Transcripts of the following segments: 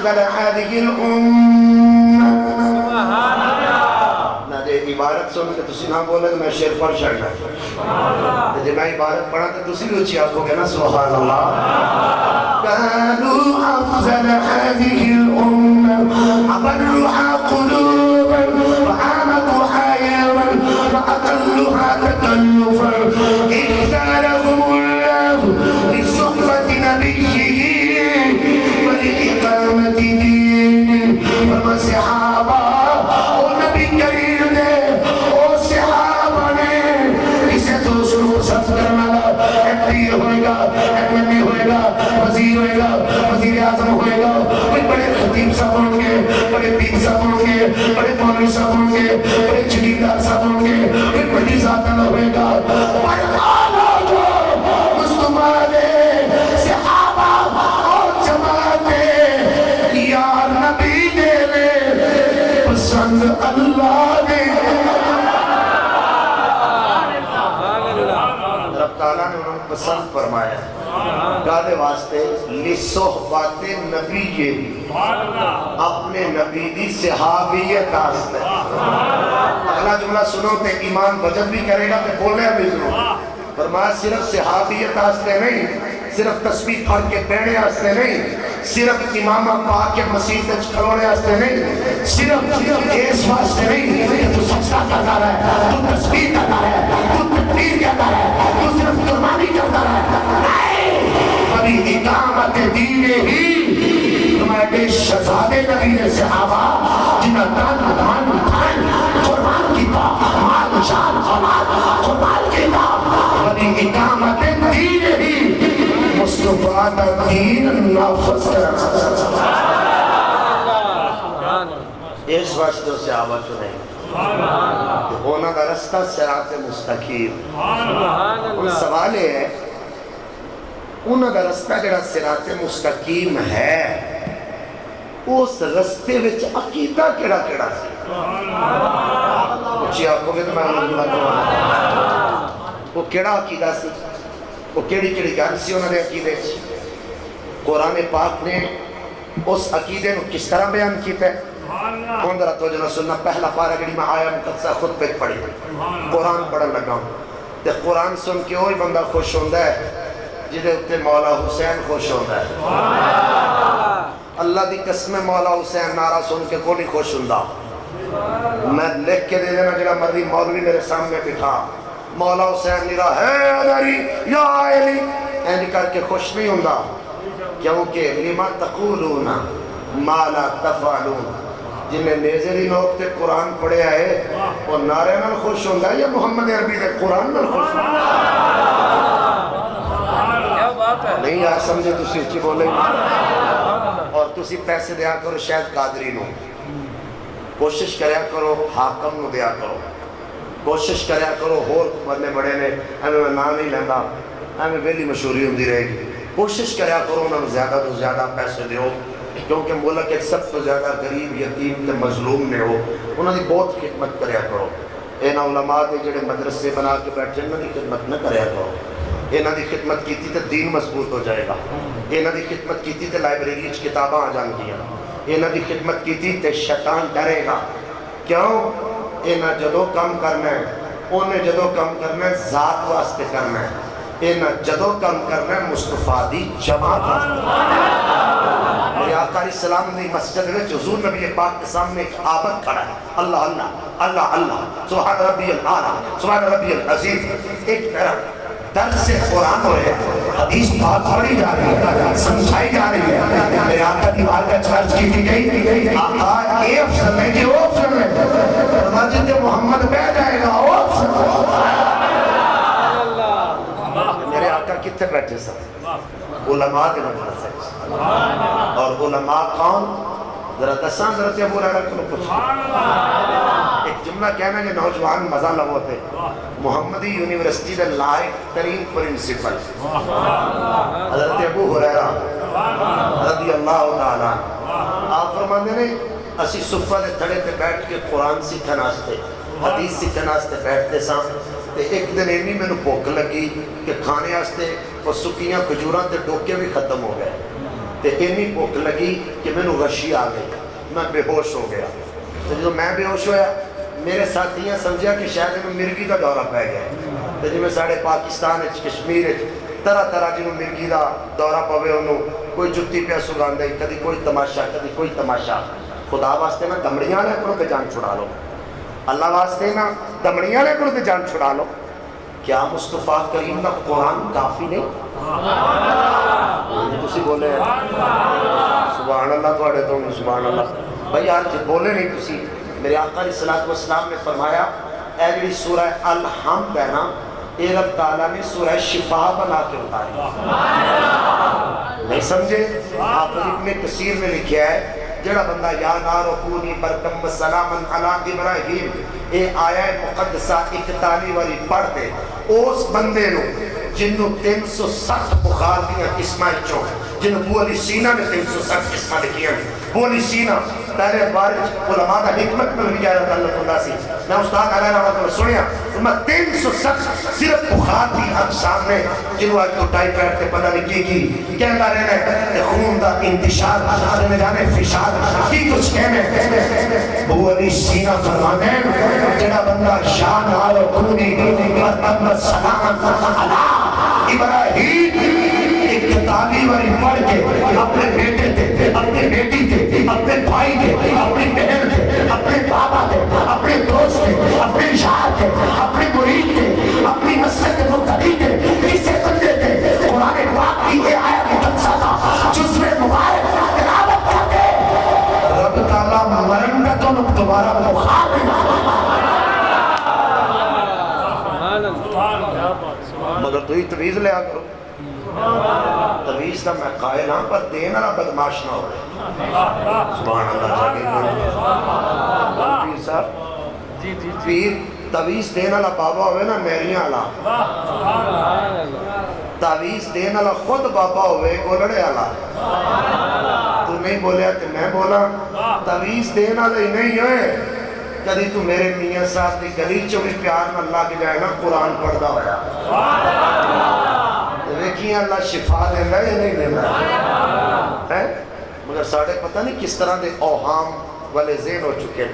أفضل هذه الأمة. نہ جے عبارت سن کے تسی نہ بولے تو میں شعر پڑھ چڑھنا جے میں عبارت پڑھا تو تسی بھی اچھی آنکھوں گے نا سبحان اللہ. كانوا أفضل هذه الأمة أبرها قلوبا وأعمقها علما وأقلها تكلفا اختارهم الله لصحبة نبيه ولإقامة دينه. فما صحابة ونبي كريم نے اور صحابہ نے اسے تو شروع سب کرنا MP ہوئے گا MLA ہوئے گا وزیر ہوئے گا وزیر اعظم ہوئے گا کوئی بڑے خطیب صاحب ہوں گے بڑے پیر صاحب ہوں گے بڑے مولوی صاحب ہوں گے بڑے جگیردار صاحب ہوں گے کوئی بڑی ذات اللہ ہوئے گا. پر آنا جو مصطفیٰ نے صحابہ اور جماعتیں یار نبی نے پسند اللہ نے. رب تعالیٰ نے انہوں پسند فرمایا گادے واسطے لصحبت نبی اپنے نبی دی صحابیت آستے. اگلا جملہ سنو تے ایمان وجد بھی کرے گا تے بولنے بھی ضرور. فرمایا صرف صحابیت آستے نہیں صرف تسبیح پڑھ کے بیٹھنے آستے نہیں صرف امامہ پاک کے مسیح تے کھڑونے آستے نہیں صرف اس واسطے نہیں کہ تو سجدہ کرتا رہے تو تسبیح کرتا رہے تو تکبیر کرتا رہے تو صرف قربانی کرتا رہے. ابھی اقامت دین ہی تمہارے شہزادے نبی نے صحابہ جنہاں تن من دھن قربان کیتا مال جان اولاد قربان کیتا. ابھی اقامت دین ہی مصطفیٰ دا دین نافذ کرنا. اس واسطے صحابہ چنے ہونا دا رستہ صراط مستقیم. سوال ہے انہاں دا رستہ جڑا صراط مستقیم ہے اس رستے وچ عقیدہ کیڑا کیڑا سی. اچھی آنکھوں میں تو میں اللہ کروانا وہ کیڑا عقیدہ سی وہ کیڑی کیڑی گل سی انہاں دے عقیدے وچ. قرآن پاک نے اس عقیدے نو کس طرح بیان کیتا ہے. کون ذرا توجہ نہ سننا. پہلا پارہ گڑی میں آیا مقدسہ خود پہ پڑھی قرآن پڑھن لگا تے قرآن سن کے وہی بندہ خوش ہوندا ہے جدے اتے مولا حسین خوش ہوندا ہے. اللہ دی قسم مولا حسین نعرہ سن کے کوئی خوش ہوندا. میں لکھ کے دے دینا جڑا مرضی مولوی میرے سامنے بٹھا مولا حسین نیرا ہے علی یا علی اینڈ کر کے خوش نہیں ہوندا کیونکہ لما تقولون ما لا تفعلون. جنہیں نیزری لوگ تے قرآن پڑھے آئے وہ نعرے نال خوش ہوندا ہے یا محمد عربی دے قرآن نال خوش ہوندا نہیں. یار سمجھے تسی اچھی بولے اور تسی پیسے دیا کرو شاید قادری نو کوشش کریا کرو حاکم نو دیا کرو کوشش کریا کرو ہور بندے بڑے نے ہمیں میں نام نہیں لیندہ ہمیں ویلی مشہوری ہوندی رہے گی. کوشش کریا کرو انہوں زیادہ تو زیادہ پیسے دیو کیونکہ ملک ایک سب تو زیادہ غریب یتیم تے مظلوم نے ہو انہوں نے بہت خدمت کریا کرو. اینا علماء دے جڑے مدرسے بنا کے بیٹھے انہوں نے خدمت نہ کریا کرو. اینا دی خدمت کیتی تے دین مضبوط ہو جائے گا. اینا دی خدمت کیتی تے لائبریری وچ کتاباں آ جان گیاں. اینا دی خدمت کیتی تے شیطان ڈرے گا. کیوں اینا جدو کم کرنا ہے انہیں جدو کم کرنا ہے ذات واسطے کرنا ہے. اینا جدو کم کرنا ہے مصطفیٰ دی جماعت واسطے. میرے آقا علیہ السلام نے مسجد میں حضور نبی پاک کے سامنے ایک آبد کھڑا ہے اللہ اللہ اللہ اللہ سبحان ربی العالی سبحان ربی العظیم. ایک طرف درس سے قرآن ہو رہے ہیں حدیث بات پڑھی جا رہی ہے سمجھائی جا رہی ہے. میرے آقا دیوار کا چارج کی گئی آقا اے افضل ہے کہ وہ افضل ہے مسجد محمد بہ جائے گا وہ افضل ہے. میرے آقا کتنے بیٹھے سب علماء دے مدرسے اور علماء کون ذرا دسان ذرا تے ابو ہریرہ کو پوچھ. ایک جملہ کہنا ہے نوجوان مزہ لگو تھے محمدی یونیورسٹی دے لائق ترین پرنسپل حضرت ابو ہریرہ رضی اللہ تعالیٰ آپ فرماندے نے اسی صفحہ دے تھڑے تے بیٹھ کے قرآن سیکھن واسطے حدیث سیکھن واسطے بیٹھتے سام تے ایک دن ایویں میں نے بھوک لگی کہ کھانے واسطے اور سکیاں کھجوراں تے ڈوکے بھی ختم ہو گئے. تے اینی بھوک لگی کہ مینوں غشی آ گئی، میں بے ہوش ہو گیا۔ تے جدوں میں بے ہوش ہویا میرے ساتھیاں سمجھیا کہ شاید انہوں مرگی دا دورہ پہ گیا۔ تے جی میں ساڑھے پاکستان کشمیر طرح طرح جنہوں مرگی دا دورہ پوے انہوں کوئی جتی پہ سگان دے، کدی کوئی تماشا کدی کوئی تماشا۔ خدا واسطے نا دمڑیاں لے کرو تے جان چھڑا لو، اللہ واسطے نا دمڑیاں لے کرو تے جان چھڑا لو۔ کیا مصطفیٰ کریم کا قرآن کافی نہیں؟ تسی بولے سبحان اللہ توڑے تو سبحان اللہ بھائی آج بولے نہیں تسی۔ میرے آقا علیہ السلام نے فرمایا اے جڑی سورہ الحمد ہے نا اے رب تعالیٰ نے سورہ شفا بنا کے اتاری، نہیں سمجھے؟ آپ ابن کثیر نے لکھیا ہے جڑا بندہ یا نارو کونی برکم سلامن علی ابراہیم اے آیا مقدسہ 41 واری پڑھ دے، اس بندے نو جنہوں 360 بخار دیا قسمہ چوں، جنہوں بو علی سینہ نے 360 قسمہ لکھیا بو علی سینہ پہلے بارج علماء دا حکمت میں بھی جائے تعلق اللہ سی، میں استاد علیہ رحمت اللہ سنیا میں 360 صرف بخار دی اقسام میں جنہوں آج تو ٹائپ کرتے پتہ نہیں کی کہتا رہنے کہ خون دا انتشار جنہیں جانے فشار کی کچھ کہنے بو علی سینہ فرمانے جنہ بندہ شاہ نال کونی برکم سلامت علی ابراہیم 41 واری پڑھ کے اپنے بیٹے تھے اپنے بیٹی تھے اپنے بھائی تھے اپنی بہن تھے اپنے بابا تھے اپنے دوست تھے اپنے شاہ تھے اپنے مرید تھے اپنی مسجد مقتدی تھے کسے بندے تھے قرآن پاک کی یہ آیت مقدسہ تھا جزو مبارک تلاوت کرتے رب تعالیٰ مرن کا تو دوبارہ بخار مگر تو ہی تویز لے آ کرو تویز دا میں قائل ہاں پر دینا نہ بدماش نہ ہو سبحان اللہ جاگے پیر صاحب پیر تویز دینا نہ بابا ہوئے نا میریاں اللہ تویز دینا نہ خود بابا ہوئے گولڑے اللہ تو نہیں بولیا تو میں بولا تویز دینا نہ نہیں ہوئے کدی تو میرے میاں صاحب دی گلی چو بھی پیار میں اللہ کے جائے نا قرآن پڑھ دا ہویا دیکھیں اللہ شفا دینا یا نہیں دینا ہے مگر ساڑھے پتہ نہیں کس طرح دے اوہام والے ذہن ہو چکے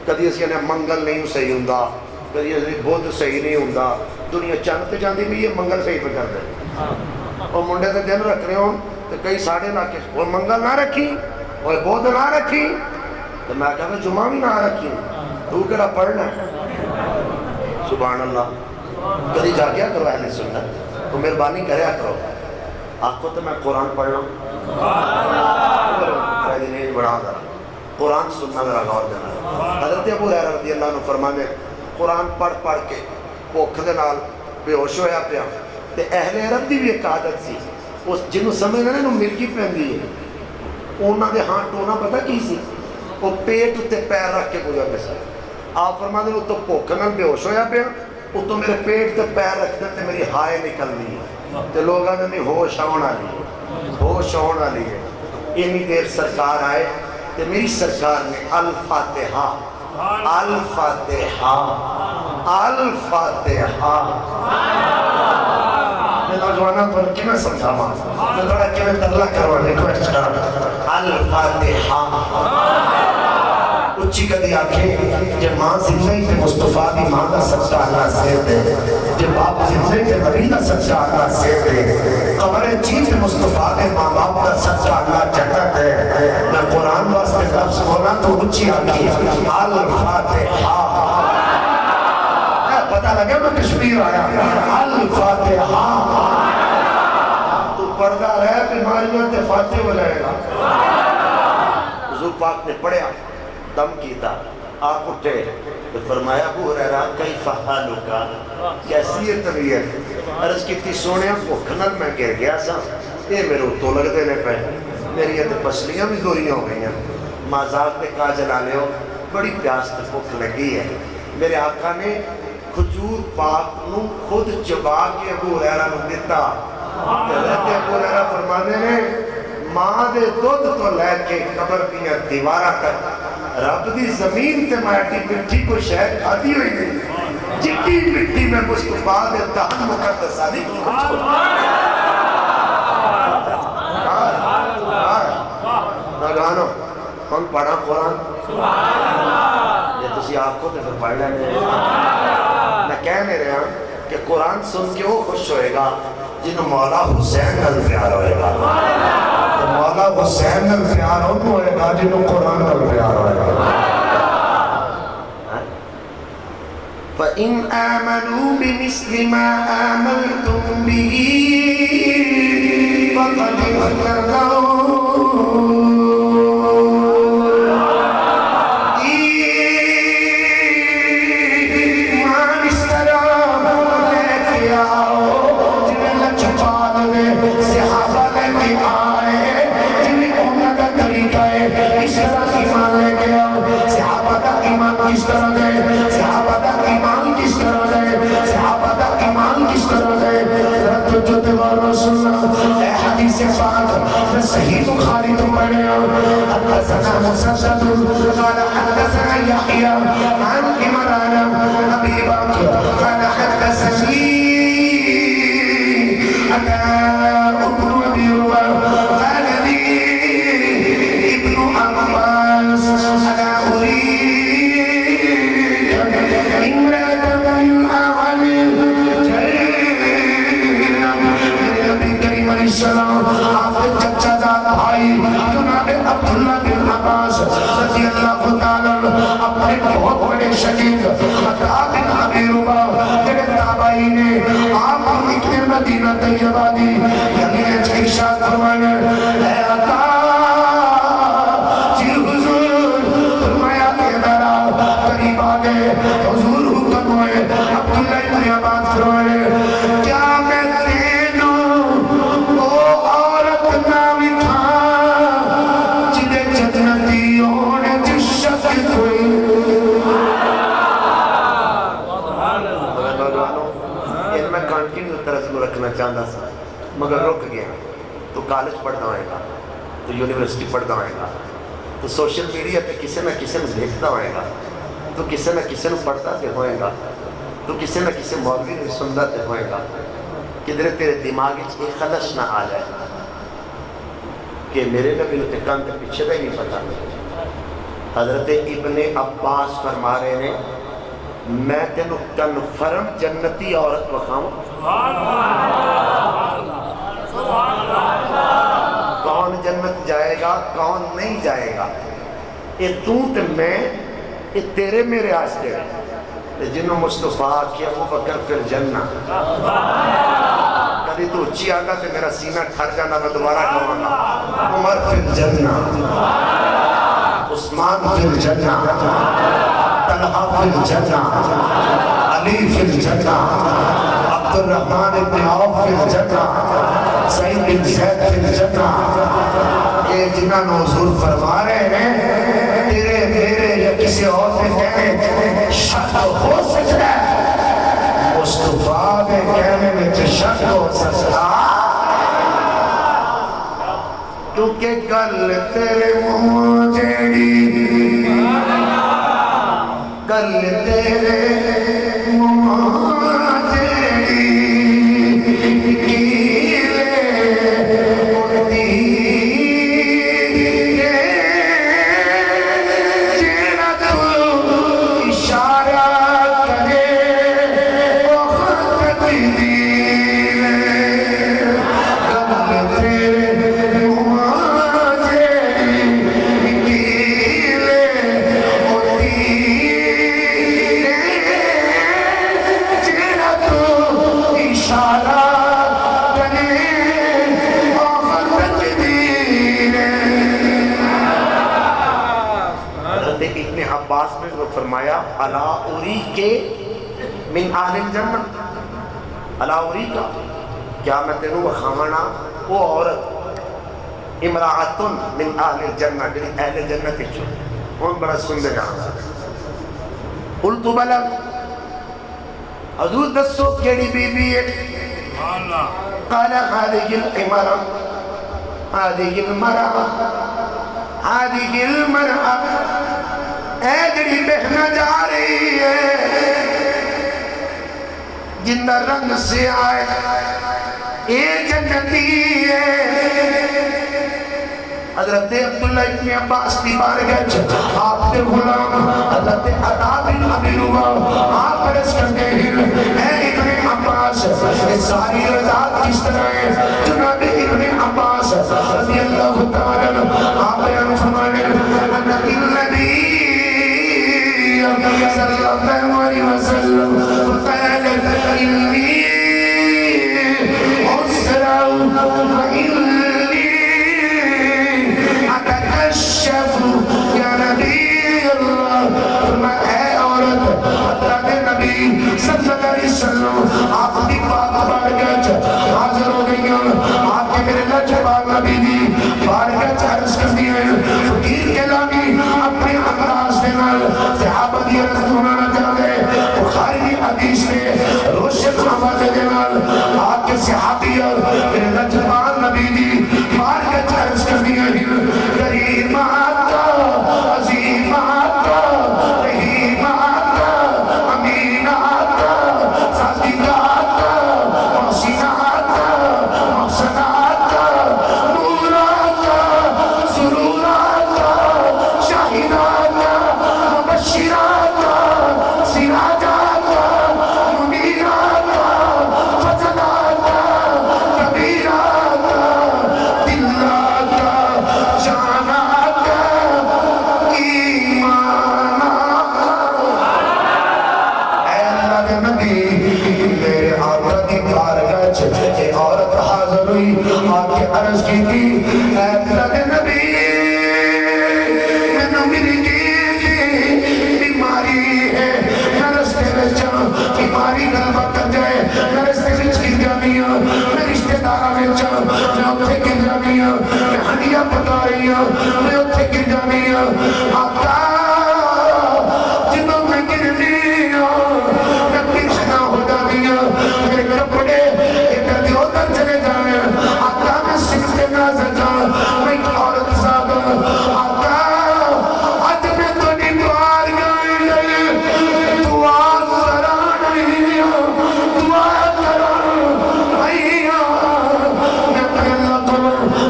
کدی اسی نے منگل نہیں صحیح ہوندا کدی اسی بدھ صحیح نہیں ہوندا دنیا چند تے جاندی بھی یہ منگل صحیح پہ کر دے اور منڈے تے دن رکھ رہے ہوں تو کئی ساڑھے علاقے اور منگل نہ رکھی اور بدھ نہ رکھی تو میں کہا کہ جمعہ بھی نہ رکھی تو کہڑا پڑھنا سبحان اللہ کدی جا گیا کرو اہل سنت تو مہربانی کریا کرو آپ کو تو میں قرآن پڑھ رہا ہوں بڑھا دارا قرآن سننا ذرا غور دینا حضرت ابو ہریرہ رضی اللہ عنہ فرمانے قرآن پڑھ پڑھ کے بھوک دے نال بے ہوش ہویا پیا تے اہل عرب دی بھی ایک عادت سی اس جنوں سمجھنا نے مرغی پہندی ہے انہاں دے ہاں ٹونا پتہ کی سی وہ پیٹ تے پیر رکھ کے گزرتے سن آپ فرمانے تو بھوک نال بے ہوش ہویا پیا وہ تو میرے پیٹ تے پیر رکھ دیتے میری ہائے نکل دی ہے تے لوگ آنے نہیں ہوش ہونا لی ہوش ہونا لی ہے اینی دیر سرکار آئے تے میری سرکار نے الفاتحہ الفاتحہ الفاتحہ میں نوجوانہ پر کی میں سمجھا ماں میں تھوڑا کہ میں ترلا کروانے کو الفاتحہ اچھی کدی آنکھیں جب ماں زندگی تے مصطفیٰ دی ماں دا سچا اللہ سیر دے جب باپ زندگی تے نبی دا سچا اللہ سیر دے قبر چیز تے مصطفیٰ دے ماں باپ دا سچا اللہ جنت ہے میں قرآن واسطے لفظ بولا تو اچھی آنکھیں الفاتحہ پتہ لگا میں کشمیر آیا الفاتحہ تو پردہ رہے بیماریوں تے فاتح ہو جائے گا حضور پاک نے پڑھیا دم کیتا آپ اٹھے تو فرمایا ابو ہریرہ کیف حالک کیسی ہے طبیعت عرض کیتی سونیا بھوکھنل میں گر گیا سا یہ میرے تو لگ دینے پہ میری یہ پسلیاں بھی دوریاں ہو گئی ہیں مازاق پہ کاجل آلے ہو بڑی پیاس تے بھوک لگی ہے میرے آقا نے کھجور پاک نو خود چبا کے ابو ہریرہ نو دیتا حضرت ابو ہریرہ فرمانے نے ماں دے دودھ تو لے کے قبر دیا دیوارہ تک رب دی زمین تے مائٹی مٹی کو شہد کھاتی ہوئی نہیں جتنی مٹی میں مصطفیٰ دے تحن مقدسہ نہیں پڑھا قرآن؟ یہ تسی آپ کو تو پھر پڑھ لینے میں کہہ نہیں رہا کہ قرآن سن کے وہ خوش ہوئے گا جنہوں مولا حسین نل پیار ہوئے گا، مولا حسین نل پیار ہوئے گا جنہوں قرآن نل پیار ہوئے گا۔ فَإِنْ آمَنُوا بِمِثْلِ مَا آمَنْتُمْ بِهِ فَقَدِ اهْتَدَوْا کس طرح دے صحابہ دا ایمان کس طرح دے صحابہ دا ایمان کس طرح دے رد جو دیوار رسول اللہ اے حدیث پاک میں صحیح بخاری تو پڑھے حدثنا مسدد قال حدثنا یحیی عن عمران ابی بکر قال حدثنی ابن ابی روح قال لي ابن عباس انا اريد السلام آپ کے چچا زاد بھائی جناب عبداللہ بن عباس رضی اللہ تعالیٰ اپنے بہت بڑے شکیل عطا بن ابی رباح جنہیں تابعی نے آپ کو اتنے مدینہ طیبہ دی یعنی ارشاد فرمانے اے عطا جی حضور فرمایا کہ میرا قریب آگے حضور حکم ہوئے عبداللہ بن عباس فرمانے کیا میں رکھنا چاہتا سا مگر رک گیا تو کالج پڑھنا ہوئے گا تو یونیورسٹی پڑھنا ہوئے گا تو سوشل میڈیا پہ کسی نہ کسی نے دیکھتا ہوئے گا تو کسی نہ کسی نے پڑھتا تے ہوئے گا تو کسی نہ کسی مولوی نے سنتا تے ہوئے گا کدھر تیرے دماغ ایک خلش نہ آ جائے کہ میرے نبی نے کان تے پیچھے دا ہی نہیں پتا۔ حضرت ابن عباس فرما رہے نے میں تینوں کنفرم جنتی عورت بخاؤں کون جنت جائے گا کون نہیں جائے گا یہ تو تے میں یہ تیرے میرے آستے جنہوں مصطفیٰ کیا ابو بکر فی الجنہ کبھی تو اچھی آگا کہ میرا سینہ ٹھر جانا میں دوبارہ کہوں گا عمر فی الجنہ عثمان فی الجنہ طلحہ فی الجنہ علی فی الجنہ عبد الرحمن ابن عوف فی الجنہ سعید بن زید فی الجنہ یہ جنہاں نے حضور فرما رہے ہیں تیرے میرے یا کسی اور سے کہنے شک ہو سکتا ہے مصطفیٰ کے کہنے میں شک ہو سکتا کیونکہ گل تیرے منہ جیڑی گل تیرے منہ جیڑی کیلے اڑتی جیڑا تو اشارہ کرے وہ خط دیلے گل تیرے منہ جیڑی کیلے اڑتی عباس نے جو فرمایا الا اوری کے من اہل الجنہ الا اوری کا کیا میں تینوں بخامنا وہ عورت امرأۃ من اہل الجنہ جنہیں اہل جنت چھو وہ بڑا سن دے جانا قلت بلا حضور دسو کیڑی بی بی ہے قال هذه الامرأة هذه المرأة هذه المرأة اے جڑی بہنا جا رہی ہے جن رنگ سے آئے اے جنتی ہے حضرت عبداللہ ابن عباس کی بارگاہ آپ کے غلام حضرت عطا بن ابی رباح آپ عرض کرتے ہیں اے ابن عباس یہ ساری رضات کس طرح ہے؟ جناب ابن عباس رضی اللہ تعالیٰ آپ بیان فرمانے النبی صلی اللہ علیہ وسلم قال انی اسرع وانی اتکشف یا نبی اللہ فرمایا اے عورت حضرت نبی صلی اللہ علیہ وسلم آپ کی پاک بارگاہ حاضر ہو گئی ہیں آپ کے میرے لاجواب نبی دی بارگاہ عرض کر دی ہے فقیر کلامی اپنے انداز سے نال صحابہ دی عرض ہونا چاہتے بخاری کی حدیث میں روشن آواز دے نال آپ کے صحابی اور میرے لاجواب نبی دی بارگاہ عرض کر دی ہے کریمات عظیمات رحیمات امینات صادقات محسنات محسنات نورات سرورات شاہدات مبشرات سراجات منیرات فضلات کبیرات دلات جانات ایمانات اے اللہ کے نبی میرے عورت کی بارگاہ یہ عورت حاضر ہوئی آپ کے عرض کی تھی اے اللہ کے نبی میں میری بیماری ہے میں رستے میں جاؤں بیماری غلبہ کر جائے میں رستے میں گر جانی ہوں میں رشتہ دارہ میں جاؤں میں اتھے گر جانی ہوں میں ہنیاں پتا رہی ہوں میں اتھے گر جانی ہوں آقا جنہوں میں گرنی ہوں میں پیچھنا ہو جانی ہوں میرے کپڑے ادھر دی ادھر چلے جانے آقا میں سکتے نازل جاؤں میں ایک عورت صاحب آقا آج میں تو نہیں بار گئے دعا کرانی دعا کرانی میں اپنے اللہ کو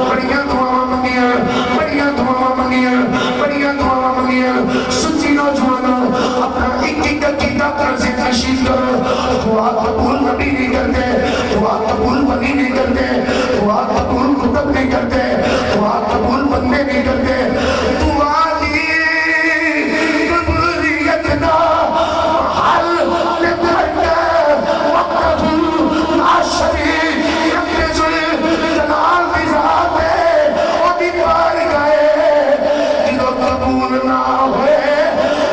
بڑیاں دعا منگیاں بڑیاں دعا منگیاں بڑیاں دعا منگیاں سچی نوجوانوں اپنا ایک ایک عقیدہ پر سے نشید کرو دعا قبول نبی نہیں کرتے دعا قبول ولی نہیں کرتے دعا قبول کتب نہیں کرتے دعا قبول بندے نہیں کرتے دعا دی قبولیت دا حل لبرکہ وقت عشری اپنے جلال کی ذات ہے وہ بھی پار گئے جنہوں قبول نہ ہوئے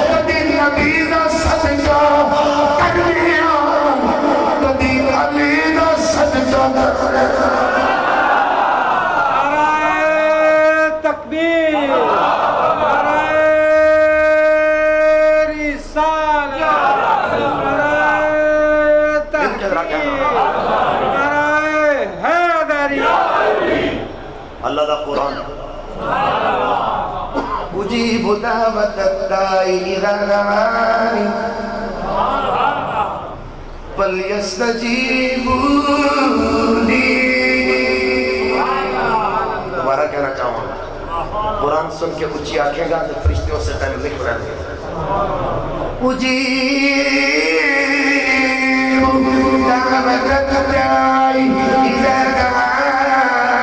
کدی نبی دا صدقہ کرنیا کدی علی دا صدقہ کرنیا تکبیر رسالہ حیدری اللہ دا قرآن اجیب دعوت الدائی اذا دعانی فلیستجیبوا لی دوبارہ کہنا چاہوں گا قرآن سن کے اچھی آنکھیں گا تو فرشتوں سے پہلے لکھ رہے ہیں اجیب دعوت الدائی اذا دعانی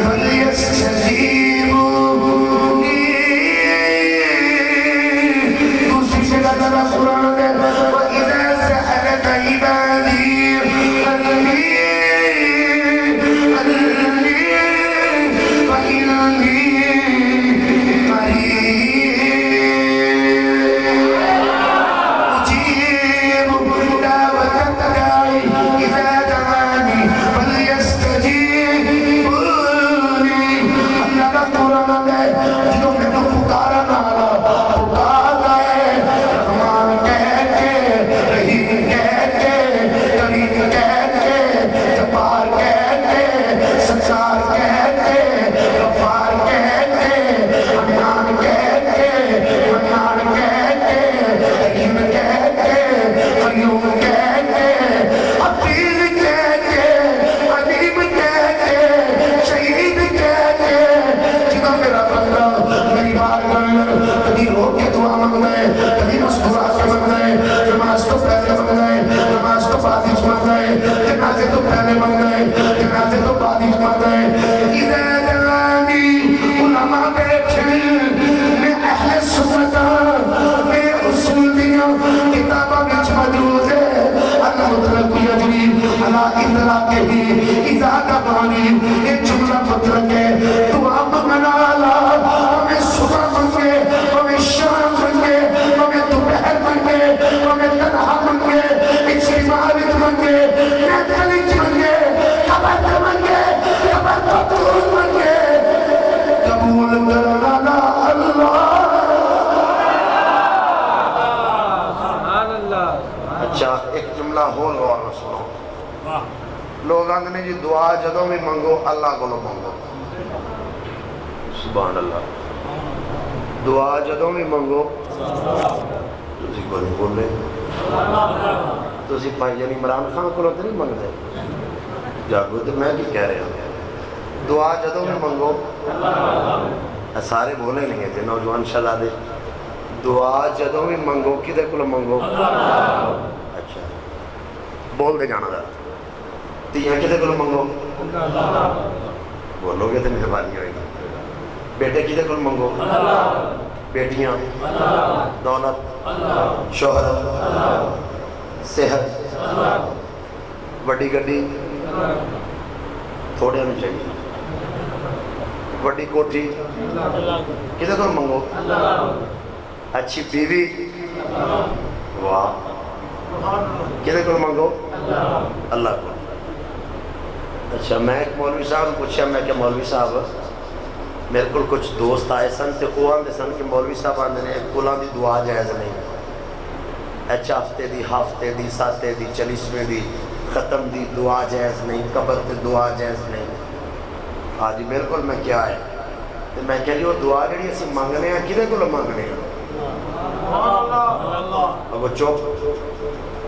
فلیستجیبوا لی دوسری جگہ ذرا قرآن ہے وَإِذَا سَأَلَكَ عِبَادِي أَنِّي فَإِنِّي قريب أجيب دعوة الداعي إذا دعاني جدوں بھی منگو اللہ کو منگو. سبحان اللہ. دعا جدوں بھی منگو تسی کو نہیں بولے. تسی بھائی جان عمران خان کو تو نہیں منگتے جاگو تو میں بھی کہہ رہا ہوں. دعا جدوں بھی منگو سارے بولے نہیں تھے نوجوان شہزادے. دعا جدوں بھی منگو کدے کو منگو. اچھا بول دے جانا دا تیاں کدے کو منگو. بولو گے تو مہربانی ہوئے گی. بیٹے کدے کو منگو. بیٹیاں دولت شہرت صحت وڈی گڈی تھوڑے ہمیں چاہیے. وڈی کوٹھی کدے کو منگو. اچھی بیوی واہ کدے کو منگو اللہ کو. اچھا میں ایک مولوی صاحب پوچھا میں کہ مولوی صاحب میرے کو کچھ دوست آئے سن تے وہ آندے سن کہ مولوی صاحب آندے نے کلاں دی دعا جائز نہیں. اچھا ہفتے دی ساتے دی 40ویں دی ختم دی دعا جائز نہیں. قبر تے دعا جائز نہیں. آج میرے کو میں کیا ہے تے میں کہہ رہی وہ دعا جڑی اسی مانگنے ہیں کدے کو مانگنے ہیں. اب وہ چوپ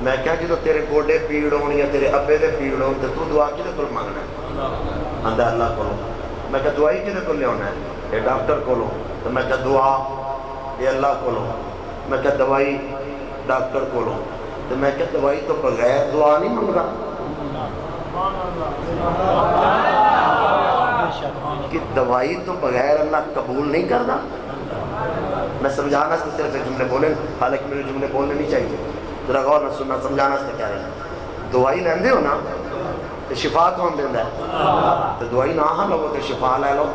میں کہا جدو تیرے گوڑے پیڑ ہون یا تیرے ابے دے پیڑ ہون تو دعا کدے کو مانگنا ہے. اندہ اللہ کو. میں کہا دعائی کدے کو لے ہونا ہے. یہ ڈاکٹر کو لو. تو میں کہا دعا یہ اللہ کو لو. میں کہا دوائی ڈاکٹر کو لو. تو میں کہا دوائی تو بغیر دعا نہیں منگا کہ دوائی تو بغیر اللہ قبول نہیں کرنا. میں سمجھانا سے صرف ایک جملے بولیں حالانکہ میرے جملے بولنے نہیں چاہیے. ذرا غور نہ سننا سمجھانا سے کیا ہے. دوائی لیندے ہو نا تو شفا کون دیندہ ہے. تو دوائی نہ ہاں لوگوں تو شفا لے لو.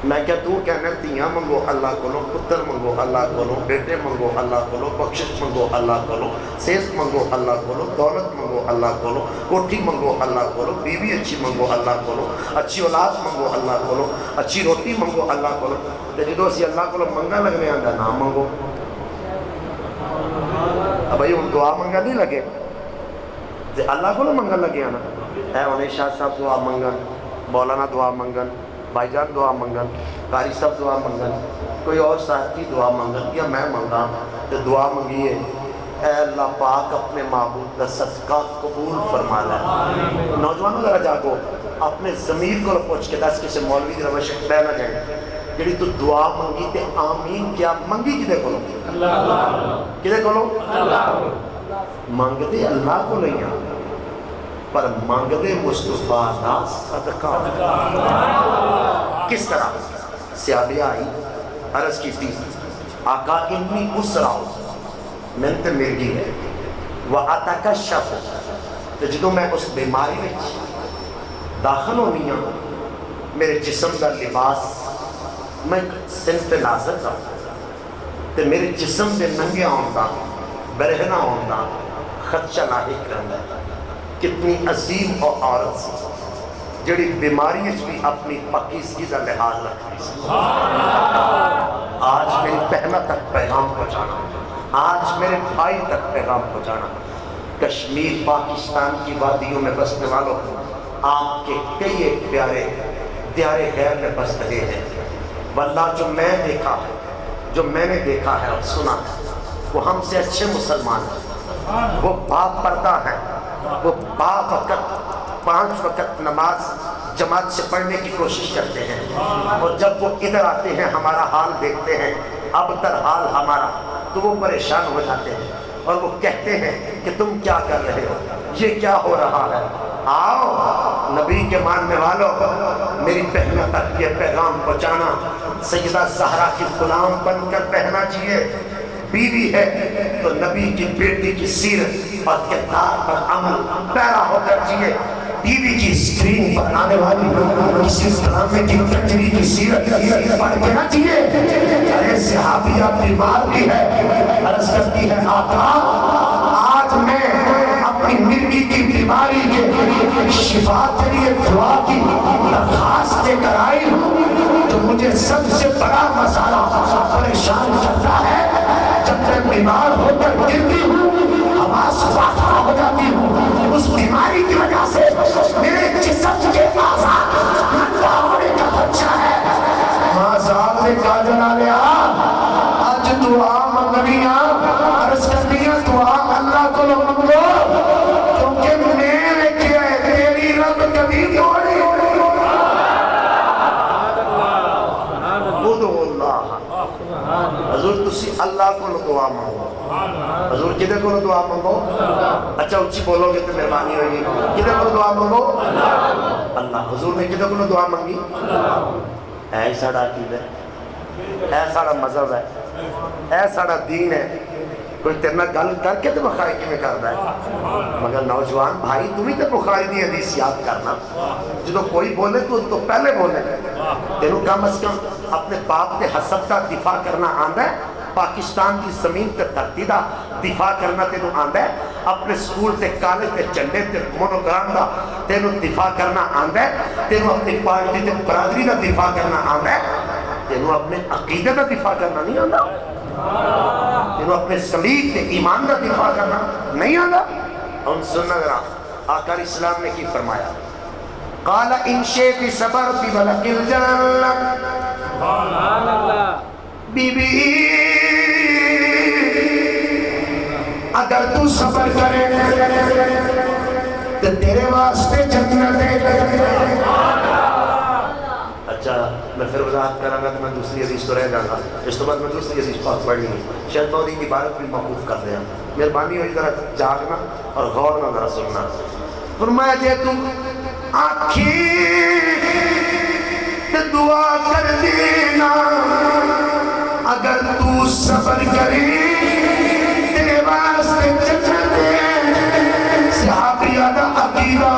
میں کیا تو کہنا تیاں منگو اللہ کو لو. پتر منگو اللہ کو لو. بیٹے منگو اللہ کو لو. بخشش منگو اللہ کو لو. صحت منگو اللہ کو لو. دولت منگو اللہ کو لو. کوٹھی منگو اللہ کو لو. بیوی اچھی منگو اللہ کو لو. اچھی اولاد منگو اللہ کو لو. اچھی روٹی منگو اللہ کو لو. تو جدو اسی اللہ کو لو منگا لگنے آندہ نہ منگو. اب بھائی ان دعا منگا نہیں لگے اللہ کو لو منگا لگے آنا. اے انہیں شاہ صاحب دعا منگن. مولانا دعا منگن. بھائی جان دعا منگن. قاری صاحب دعا منگن. کوئی اور ساتھی دعا منگن یا میں منگا تو دعا منگیے اے اللہ پاک اپنے معبود کا صدقہ قبول فرما لے. نوجوانوں ذرا جاگو اپنے ضمیر کو پوچھ کے دس کسی مولوی دی روش بہ نہ جائیں. جڑی تو دعا منگی تے آمین کیا منگی کدے کو لو. کدے کو لو. منگ دے اللہ کو لئیاں پر منگ دے مصطفیٰ دا صدقہ. کس طرح سیابی آئی عرض کی تھی آقا انی اسراؤ میں تے مرگی ہے وَأَتَكَشَّفُ. تو جدو میں اس بیماری میں داخل ہونی ہوں میرے جسم کا لباس میں صنف ناظر کا تو میرے جسم دے ننگے ہوندہ برہنہ ہوندہ خدشہ لاحق رہندا. کتنی عظیم اور عورت سی جڑی بیماری بھی اپنی پاکیزگی کا لحاظ رکھتی سی. آج میری بہنہ تک پیغام پہنچانا. آج میرے بھائی تک پیغام پہنچانا. کشمیر پاکستان کی وادیوں میں بسنے والوں آپ کے کئی ایک پیارے دیارے غیر میں بس رہے ہیں. واللہ جو میں دیکھا ہے جو میں نے دیکھا ہے اور سنا ہے وہ ہم سے اچھے مسلمان ہیں. وہ باپ پردہ ہیں. وہ باپ وقت 5 وقت نماز جماعت سے پڑھنے کی کوشش کرتے ہیں اور جب وہ ادھر آتے ہیں ہمارا حال دیکھتے ہیں اب تر حال ہمارا تو وہ پریشان ہو جاتے ہیں اور وہ کہتے ہیں کہ تم کیا کر رہے ہو یہ کیا ہو رہا ہے. آؤ نبی کے ماننے والوں میری بہنوں تک یہ پیغام پہنچانا. سیدہ زہرا کی غلام بن کر رہنا چاہیے. بیوی ہے تو نبی کی بیٹی کی سیرت اور کردار پر عمل پیرا ہو کر چاہیے. بیوی کی اسکرین پر آنے والی کسی ڈرامے کی کچری کی سیرت پڑھ کے نہ چاہیے. ارے صحابیہ بیمار بھی ہے عرض کرتی ہے آقا آج میں اپنی مرگی کی بیماری کے شفا کے لیے دعا کی درخواست دے کر آئی ہوں. جو مجھے سب سے بڑا مسئلہ پریشان کرتا ہے جب میں بیمار ہو کر گرتی ہوں حواس واقع ہو جاتی ہوں اس بیماری کی وجہ سے میرے جسم کے آزاد ننگا ہونے کا خدشہ ہے۔ مازاد نے کہا جلالیا آج دعا منگنیاں عرض کرنیاں دعا اللہ کو منگو کیونکہ میں نے کیا ہے تیری رب کبھی توڑی حضور تسی اللہ کو دعا مانگو۔ حضور کدھے کو دعا مانگو؟ اچھا اچھی بولو گے تو مہربانی ہوگی۔ کدھے کو دعا مانگو؟ اللہ۔ حضور نے کدھے کو دعا مانگی؟ اے ساڑا عقیدہ ہے، اے ساڑا مذہب ہے، اے ساڑا دین ہے۔ کوئی تیرنا گل کر کے تو بخاری کی میں کرتا ہے، مگر نوجوان بھائی تمہیں تو بخاری دی حدیث یاد کرنا، جدو کوئی بولے تو پہلے بولے تینوں کم از کم اپنے باپ کے حسب کا دفاع کرنا آندا ہے، پاکستان کی زمین تے دھرتی دا دفاع کرنا تینوں آندا ہے، اپنے سکول تے کالج تے جھنڈے تے مونوگرام دا تینوں دفاع کرنا آندا ہے، تینوں اپنی پارٹی تے برادری دا دفاع کرنا آندا ہے، تینوں اپنے عقیدے دا دفاع کرنا نہیں آندا، تینوں اپنے سلیق تے ایمان دا دفاع کرنا نہیں آندا۔ ہم سننا ذرا آقا اسلام نے کی فرمایا، قال ان شئت صبرت بلک الجنہ، سبحان اللہ، بی بی اگر تو صبر کرے تو تیرے واسطے جنت ہے۔ اچھا میں پھر وضاحت کروں گا تو میں دوسری حدیث تو رہ جاؤں گا، اس تو بعد میں دوسری حدیث پاک پڑھنی ہے، شاید بہت ہی عبارت بھی موقوف کر دیا، مہربانی ہوئی ذرا جاگنا اور غور نہ ذرا سننا۔ فرمایا جے تم آنکھیں دعا کر دینا اگر تو صبر کری تیرے واسطے جنت ہے۔ صحابیہ دا عقیدہ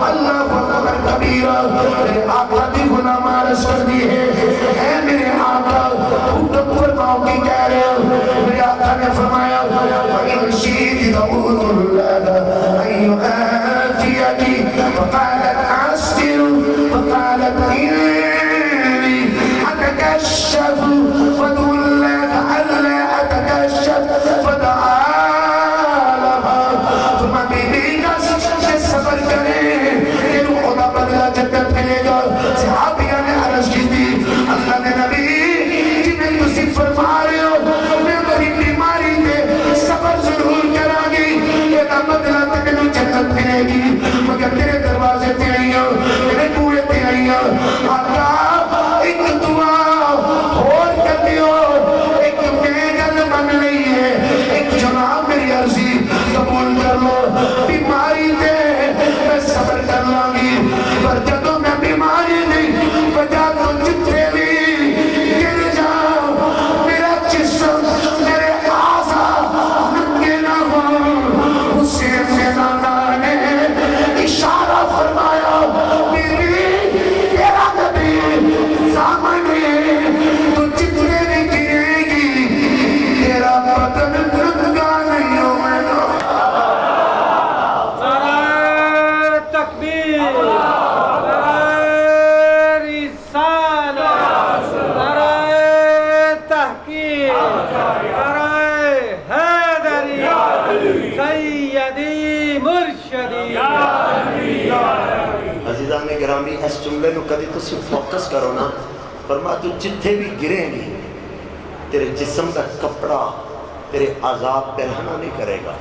اللہ اکبر کبیرہ، میرے آقا دی غلام عرض کر دی ہے میرے آقا تو ڈبر پاؤں کی کہہ رہے ہو۔ میرے آقا نے فرمایا وَإِنْ شِئْتِ دَعُوتُ اللَّهَ أَنْ يُعَافِيَكِ فَقَالَتْ أَسْتِرُ فَقَالَتْ إِنِّي أَتَكَشَّفُ فَدُعُ اللَّهَ أَلَّا أَتَكَشَّفُ فَدَعَا لَهَا۔ فرمایا بی بی کا صبر کرے تیرو خدا بدلہ جنت ملے گا۔ صحابیہ نے عرض کی تھی اللہ نے نبی جنہیں تسی فرما رہے ہو میں بڑی بیماری تے صبر ضرور کرا گی یہ بدلہ تے میں جنت ملے گی، مگر تیرے دروازے تے آئی ہو تیرے بوئے تے آئی ہو آقا ایک دعا اور کر دیو، ایک میگل من لئی ہے، ایک جناب میری عرضی قبول کر لو، بیماری تے میں صبر کر لانگی پر جدو میں بیماری نہیں بجا تو جتنے بھی گر جاؤ میرا جسم میرے آزا ننگے نہ ہوں۔ حسین نے نانا نے اشارہ فرمایا بی بی تیرا نبی سامنے تو جتنے بھی گرے گی تیرا بدن ننگا نہیں ہو میں عزیزان گرامی اس جملے نو کدی تسی فوکس کرو نا، فرما تو جتھے بھی گریں گی تیرے جسم کا کپڑا تیرے عذاب پہ رہنا نہیں کرے گا۔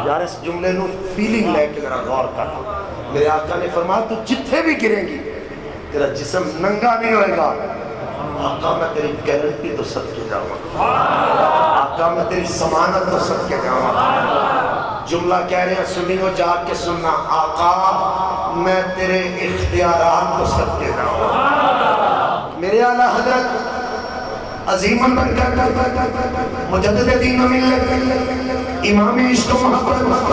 یار اس جملے نو فیلنگ لے کے ذرا غور کرنا، میرے آقا نے فرمایا تو جتھے بھی گریں گی تیرا جسم ننگا نہیں ہوئے گا۔ آقا میں تیری گارنٹی تو صدقے جاؤں، آقا میں تیری ضمانت تو صدقے جاؤں۔ جملہ کہہ رہے ہیں سنی ہو جا کے سننا، آقا میں تیرے اختیارات کو صدقے جاؤں۔ میرے اعلیٰ حضرت عظیم برکت مجدد دین و ملت امام عشق و محبت